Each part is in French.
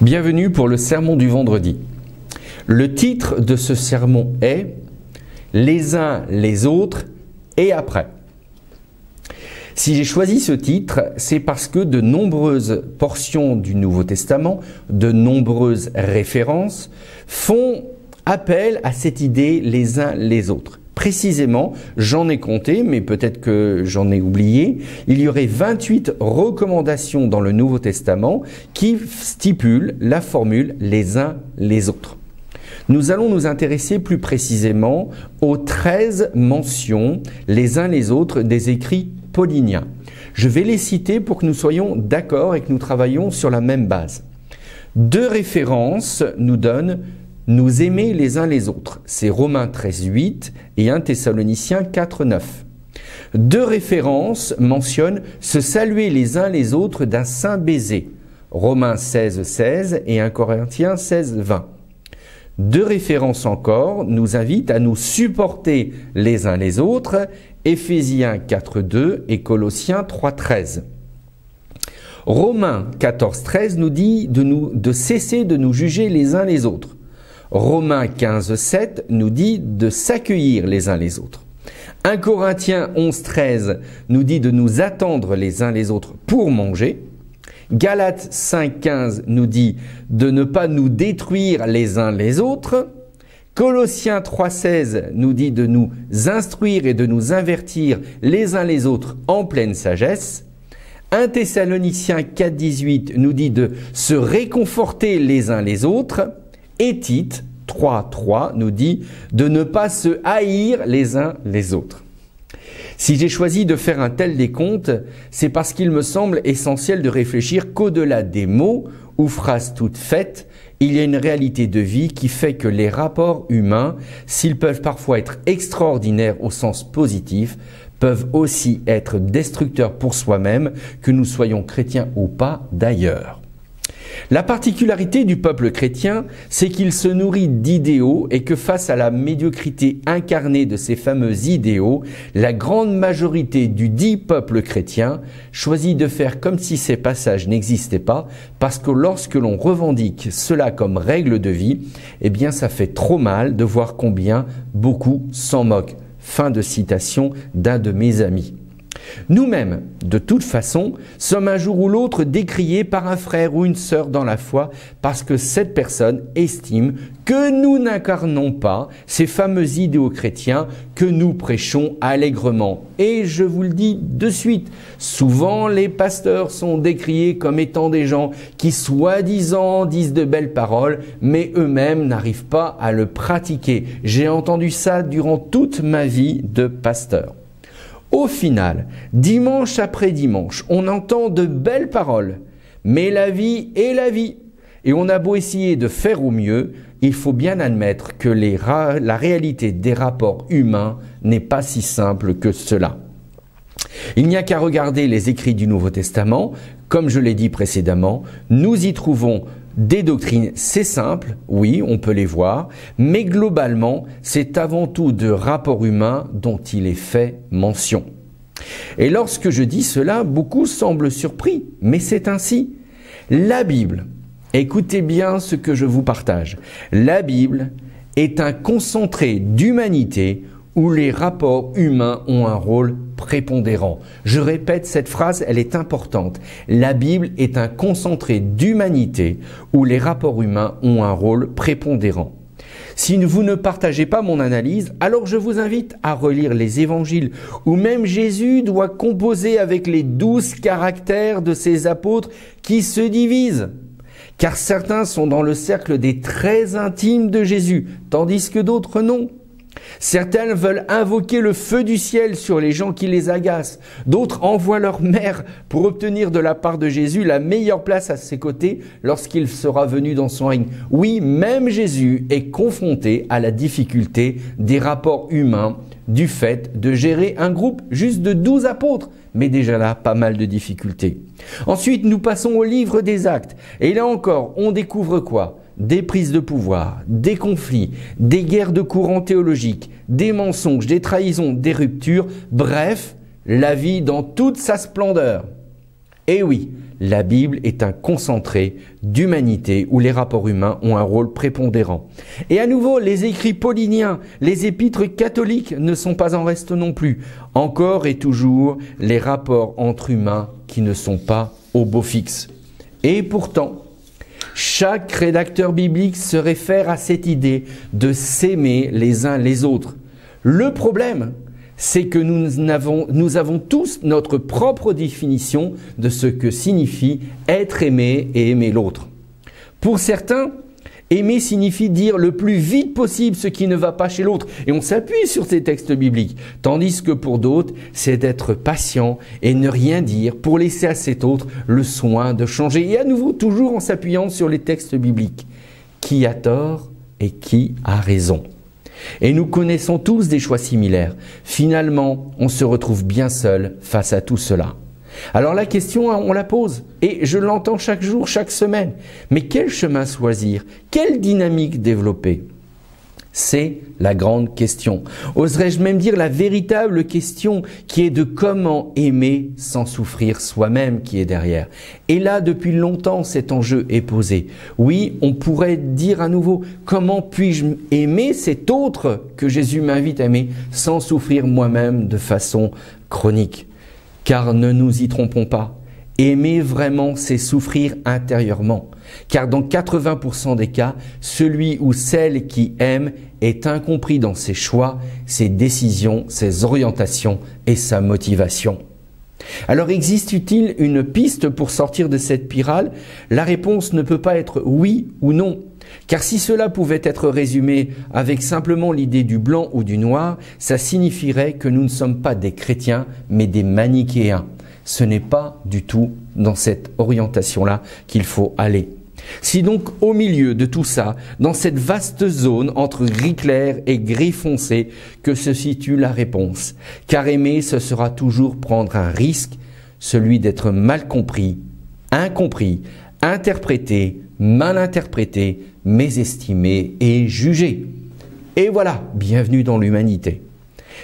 Bienvenue pour le sermon du vendredi. Le titre de ce sermon est « Les uns les autres et après ». Si j'ai choisi ce titre, c'est parce que de nombreuses portions du Nouveau Testament, de nombreuses références font appel à cette idée les uns les autres. Précisément, j'en ai compté, mais peut-être que j'en ai oublié, il y aurait 28 recommandations dans le Nouveau Testament qui stipulent la formule les uns les autres. Nous allons nous intéresser plus précisément aux 13 mentions les uns les autres des écrits pauliniens. Je vais les citer pour que nous soyons d'accord et que nous travaillions sur la même base. Deux références nous donnent nous aimer les uns les autres. C'est Romains 13,8 et 1 Thessaloniciens 4,9. Deux références mentionnent se saluer les uns les autres d'un saint baiser. Romains 16,16 et 1 Corinthiens 16,20. Deux références encore nous invitent à nous supporter les uns les autres. Éphésiens 4,2 et Colossiens 3,13. Romains 14,13 nous dit de cesser de nous juger les uns les autres. Romains 15,7 nous dit de s'accueillir les uns les autres. 1 Corinthiens 11,13 nous dit de nous attendre les uns les autres pour manger. Galates 5,15 nous dit de ne pas nous détruire les uns les autres. Colossiens 3,16 nous dit de nous instruire et de nous avertir les uns les autres en pleine sagesse. 1 Thessaloniciens 4,18 nous dit de se réconforter les uns les autres. Et Tite 3,3 nous dit de ne pas se haïr les uns les autres. Si j'ai choisi de faire un tel décompte, c'est parce qu'il me semble essentiel de réfléchir qu'au-delà des mots ou phrases toutes faites, il y a une réalité de vie qui fait que les rapports humains, s'ils peuvent parfois être extraordinaires au sens positif, peuvent aussi être destructeurs pour soi-même, que nous soyons chrétiens ou pas d'ailleurs. La particularité du peuple chrétien, c'est qu'il se nourrit d'idéaux et que face à la médiocrité incarnée de ces fameux idéaux, la grande majorité du dit peuple chrétien choisit de faire comme si ces passages n'existaient pas, parce que lorsque l'on revendique cela comme règle de vie, eh bien ça fait trop mal de voir combien beaucoup s'en moquent. Fin de citation d'un de mes amis. Nous-mêmes, de toute façon, sommes un jour ou l'autre décriés par un frère ou une sœur dans la foi parce que cette personne estime que nous n'incarnons pas ces fameux idéaux chrétiens que nous prêchons allègrement. Et je vous le dis de suite, souvent les pasteurs sont décriés comme étant des gens qui soi-disant disent de belles paroles, mais eux-mêmes n'arrivent pas à le pratiquer. J'ai entendu ça durant toute ma vie de pasteur. Au final, dimanche après dimanche, on entend de belles paroles, mais la vie est la vie. Et on a beau essayer de faire au mieux, il faut bien admettre que la réalité des rapports humains n'est pas si simple que cela. Il n'y a qu'à regarder les écrits du Nouveau Testament, comme je l'ai dit précédemment, nous y trouvons des doctrines, c'est simple, oui, on peut les voir, mais globalement, c'est avant tout de rapports humains dont il est fait mention. Et lorsque je dis cela, beaucoup semblent surpris, mais c'est ainsi. La Bible, écoutez bien ce que je vous partage, la Bible est un concentré d'humanité où les rapports humains ont un rôle prépondérant. Je répète cette phrase, elle est importante. La Bible est un concentré d'humanité où les rapports humains ont un rôle prépondérant. Si vous ne partagez pas mon analyse, alors je vous invite à relire les évangiles où même Jésus doit composer avec les 12 caractères de ses apôtres qui se divisent. Car certains sont dans le cercle des très intimes de Jésus, tandis que d'autres non. Certains veulent invoquer le feu du ciel sur les gens qui les agacent. D'autres envoient leur mère pour obtenir de la part de Jésus la meilleure place à ses côtés lorsqu'il sera venu dans son règne. Oui, même Jésus est confronté à la difficulté des rapports humains du fait de gérer un groupe juste de 12 apôtres. Mais déjà là, pas mal de difficultés. Ensuite, nous passons au livre des Actes. Et là encore, on découvre quoi ? Des prises de pouvoir, des conflits, des guerres de courants théologiques, des mensonges, des trahisons, des ruptures, bref, la vie dans toute sa splendeur. Et oui, la Bible est un concentré d'humanité où les rapports humains ont un rôle prépondérant. Et à nouveau, les écrits pauliniens, les épîtres catholiques ne sont pas en reste non plus. Encore et toujours, les rapports entre humains qui ne sont pas au beau fixe. Et pourtant, chaque rédacteur biblique se réfère à cette idée de s'aimer les uns les autres. Le problème, c'est que nous avons tous notre propre définition de ce que signifie être aimé et aimer l'autre. Pour certains, aimer signifie dire le plus vite possible ce qui ne va pas chez l'autre. Et on s'appuie sur ces textes bibliques. Tandis que pour d'autres, c'est d'être patient et ne rien dire pour laisser à cet autre le soin de changer. Et à nouveau, toujours en s'appuyant sur les textes bibliques. Qui a tort et qui a raison? Et nous connaissons tous des choix similaires. Finalement, on se retrouve bien seul face à tout cela. Alors la question, on la pose, et je l'entends chaque jour, chaque semaine. Mais quel chemin choisir? Quelle dynamique développer? C'est la grande question. Oserais-je même dire la véritable question qui est de comment aimer sans souffrir soi-même qui est derrière. Et là, depuis longtemps, cet enjeu est posé. Oui, on pourrait dire à nouveau, comment puis-je aimer cet autre que Jésus m'invite à aimer sans souffrir moi-même de façon chronique? Car ne nous y trompons pas. Aimer vraiment, c'est souffrir intérieurement. Car dans 80% des cas, celui ou celle qui aime est incompris dans ses choix, ses décisions, ses orientations et sa motivation. Alors existe-t-il une piste pour sortir de cette spirale? La réponse ne peut pas être oui ou non. Car si cela pouvait être résumé avec simplement l'idée du blanc ou du noir, ça signifierait que nous ne sommes pas des chrétiens, mais des manichéens. Ce n'est pas du tout dans cette orientation-là qu'il faut aller. Si donc au milieu de tout ça, dans cette vaste zone entre gris clair et gris foncé, que se situe la réponse. Car aimer, ce sera toujours prendre un risque, celui d'être mal compris, incompris, interprété, mal interprété, mésestimé et jugé. Et voilà, bienvenue dans l'humanité.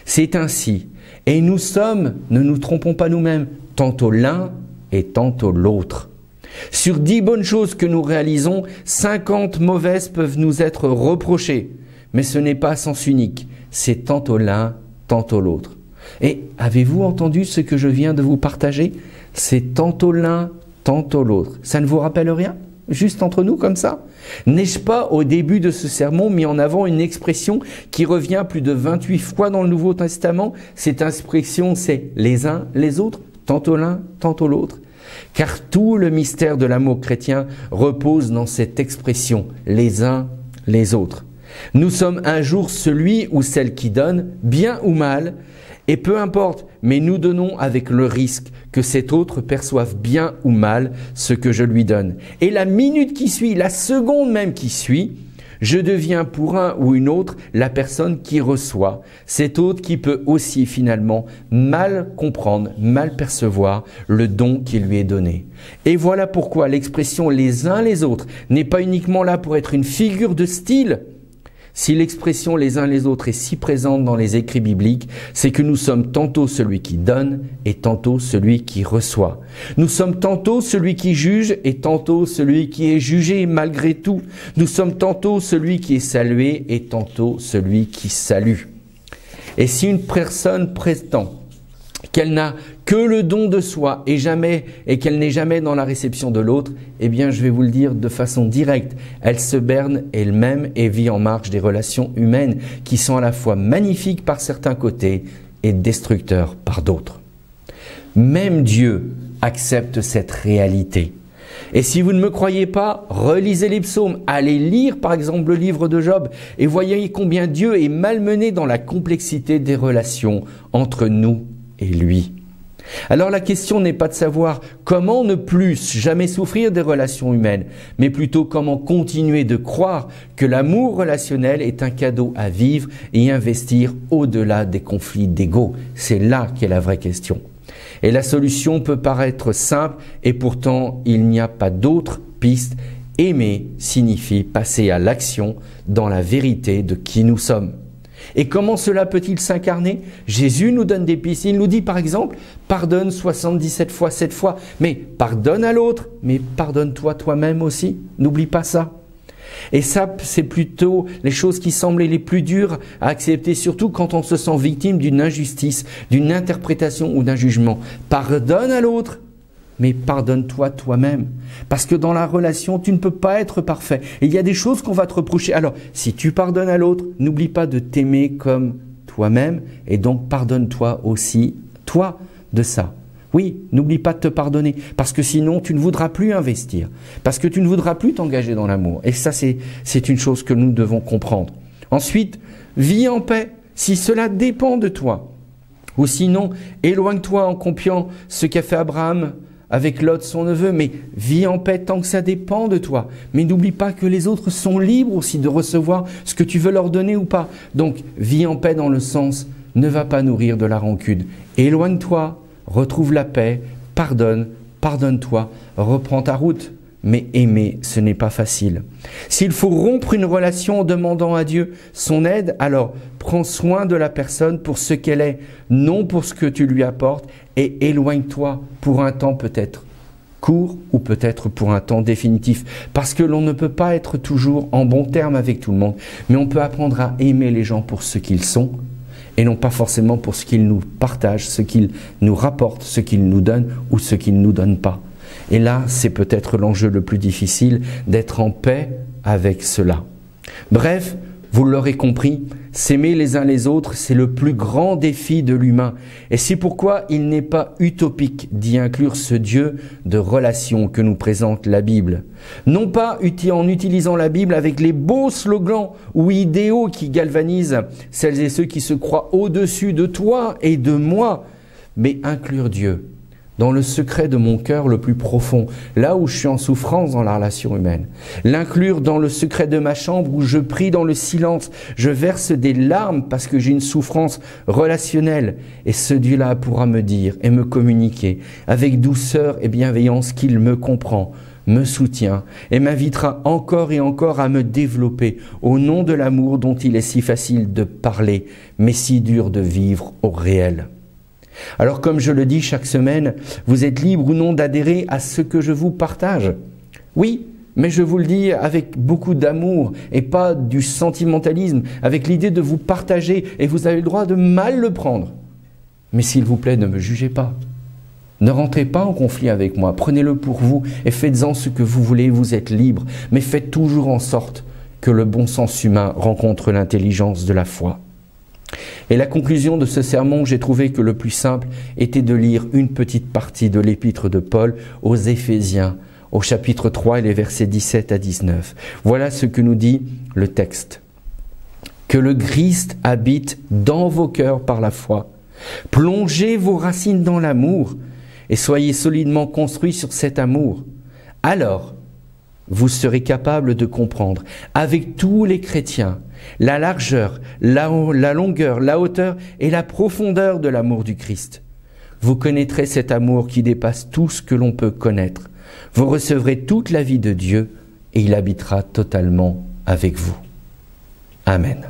C'est ainsi. Et nous sommes, ne nous trompons pas nous-mêmes, tantôt l'un et tantôt l'autre. Sur 10 bonnes choses que nous réalisons, 50 mauvaises peuvent nous être reprochées. Mais ce n'est pas sens unique, c'est tantôt l'un, tantôt l'autre. Et avez-vous entendu ce que je viens de vous partager? C'est tantôt l'un, tantôt l'autre. Ça ne vous rappelle rien? Juste entre nous comme ça? N'ai-je pas au début de ce sermon mis en avant une expression qui revient plus de 28 fois dans le Nouveau Testament? Cette expression, c'est les uns, les autres, tantôt l'un, tantôt l'autre. Car tout le mystère de l'amour chrétien repose dans cette expression, les uns, les autres. Nous sommes un jour celui ou celle qui donne, bien ou mal, et peu importe, mais nous donnons avec le risque que cet autre perçoive bien ou mal ce que je lui donne. Et la minute qui suit, la seconde même qui suit, je deviens pour un ou une autre la personne qui reçoit, cet autre qui peut aussi finalement mal comprendre, mal percevoir le don qui lui est donné. Et voilà pourquoi l'expression les uns les autres n'est pas uniquement là pour être une figure de style. Si l'expression les uns les autres est si présente dans les écrits bibliques, c'est que nous sommes tantôt celui qui donne et tantôt celui qui reçoit. Nous sommes tantôt celui qui juge et tantôt celui qui est jugé malgré tout. Nous sommes tantôt celui qui est salué et tantôt celui qui salue. Et si une personne prétend qu'elle n'a que le don de soi et qu'elle n'est jamais dans la réception de l'autre, eh bien je vais vous le dire de façon directe, elle se berne elle-même et vit en marge des relations humaines qui sont à la fois magnifiques par certains côtés et destructeurs par d'autres. Même Dieu accepte cette réalité. Et si vous ne me croyez pas, relisez les psaumes, allez lire par exemple le livre de Job et voyez combien Dieu est malmené dans la complexité des relations entre nous et lui. Alors la question n'est pas de savoir comment ne plus jamais souffrir des relations humaines, mais plutôt comment continuer de croire que l'amour relationnel est un cadeau à vivre et investir au-delà des conflits d'ego. C'est là qu'est la vraie question. Et la solution peut paraître simple et pourtant il n'y a pas d'autre piste. Aimer signifie passer à l'action dans la vérité de qui nous sommes. Et comment cela peut-il s'incarner? Jésus nous donne des pistes. Il nous dit par exemple, pardonne 77 fois, 7 fois. Mais pardonne à l'autre, mais pardonne-toi toi-même aussi. N'oublie pas ça. Et ça, c'est plutôt les choses qui semblent les plus dures à accepter, surtout quand on se sent victime d'une injustice, d'une interprétation ou d'un jugement. Pardonne à l'autre, mais pardonne-toi toi-même. Parce que dans la relation, tu ne peux pas être parfait. Et il y a des choses qu'on va te reprocher. Alors, si tu pardonnes à l'autre, n'oublie pas de t'aimer comme toi-même, et donc pardonne-toi aussi, toi, de ça. Oui, n'oublie pas de te pardonner, parce que sinon tu ne voudras plus investir, parce que tu ne voudras plus t'engager dans l'amour. Et ça, c'est une chose que nous devons comprendre. Ensuite, vis en paix, si cela dépend de toi. Ou sinon, éloigne-toi en copiant ce qu'a fait Abraham avec Lot, son neveu, mais vis en paix tant que ça dépend de toi. Mais n'oublie pas que les autres sont libres aussi de recevoir ce que tu veux leur donner ou pas. Donc, vis en paix dans le sens, ne va pas nourrir de la rancune. Éloigne-toi. Retrouve la paix, pardonne, pardonne-toi, reprends ta route. Mais aimer, ce n'est pas facile. S'il faut rompre une relation en demandant à Dieu son aide, alors prends soin de la personne pour ce qu'elle est, non pour ce que tu lui apportes, et éloigne-toi pour un temps peut-être court ou peut-être pour un temps définitif. Parce que l'on ne peut pas être toujours en bon terme avec tout le monde, mais on peut apprendre à aimer les gens pour ce qu'ils sont, et non pas forcément pour ce qu'ils nous partagent, ce qu'ils nous rapportent, ce qu'ils nous donnent ou ce qu'ils ne nous donnent pas. Et là, c'est peut-être l'enjeu le plus difficile, d'être en paix avec cela. Bref, vous l'aurez compris, s'aimer les uns les autres, c'est le plus grand défi de l'humain. Et c'est pourquoi il n'est pas utopique d'y inclure ce Dieu de relation que nous présente la Bible. Non pas en utilisant la Bible avec les beaux slogans ou idéaux qui galvanisent celles et ceux qui se croient au-dessus de toi et de moi, mais inclure Dieu dans le secret de mon cœur le plus profond, là où je suis en souffrance dans la relation humaine. L'inclure dans le secret de ma chambre où je prie dans le silence, je verse des larmes parce que j'ai une souffrance relationnelle. Et ce Dieu-là pourra me dire et me communiquer avec douceur et bienveillance qu'il me comprend, me soutient et m'invitera encore et encore à me développer au nom de l'amour dont il est si facile de parler, mais si dur de vivre au réel. Alors comme je le dis chaque semaine, vous êtes libre ou non d'adhérer à ce que je vous partage. Oui, mais je vous le dis avec beaucoup d'amour et pas du sentimentalisme, avec l'idée de vous partager et vous avez le droit de mal le prendre. Mais s'il vous plaît, ne me jugez pas. Ne rentrez pas en conflit avec moi, prenez-le pour vous et faites-en ce que vous voulez, vous êtes libre, mais faites toujours en sorte que le bon sens humain rencontre l'intelligence de la foi. Et la conclusion de ce sermon, j'ai trouvé que le plus simple était de lire une petite partie de l'épître de Paul aux Éphésiens, au chapitre 3 et les versets 17 à 19. Voilà ce que nous dit le texte. Que le Christ habite dans vos cœurs par la foi. Plongez vos racines dans l'amour et soyez solidement construits sur cet amour. Alors, vous serez capable de comprendre, avec tous les chrétiens, la largeur, la longueur, la hauteur et la profondeur de l'amour du Christ. Vous connaîtrez cet amour qui dépasse tout ce que l'on peut connaître. Vous recevrez toute la vie de Dieu et il habitera totalement avec vous. Amen.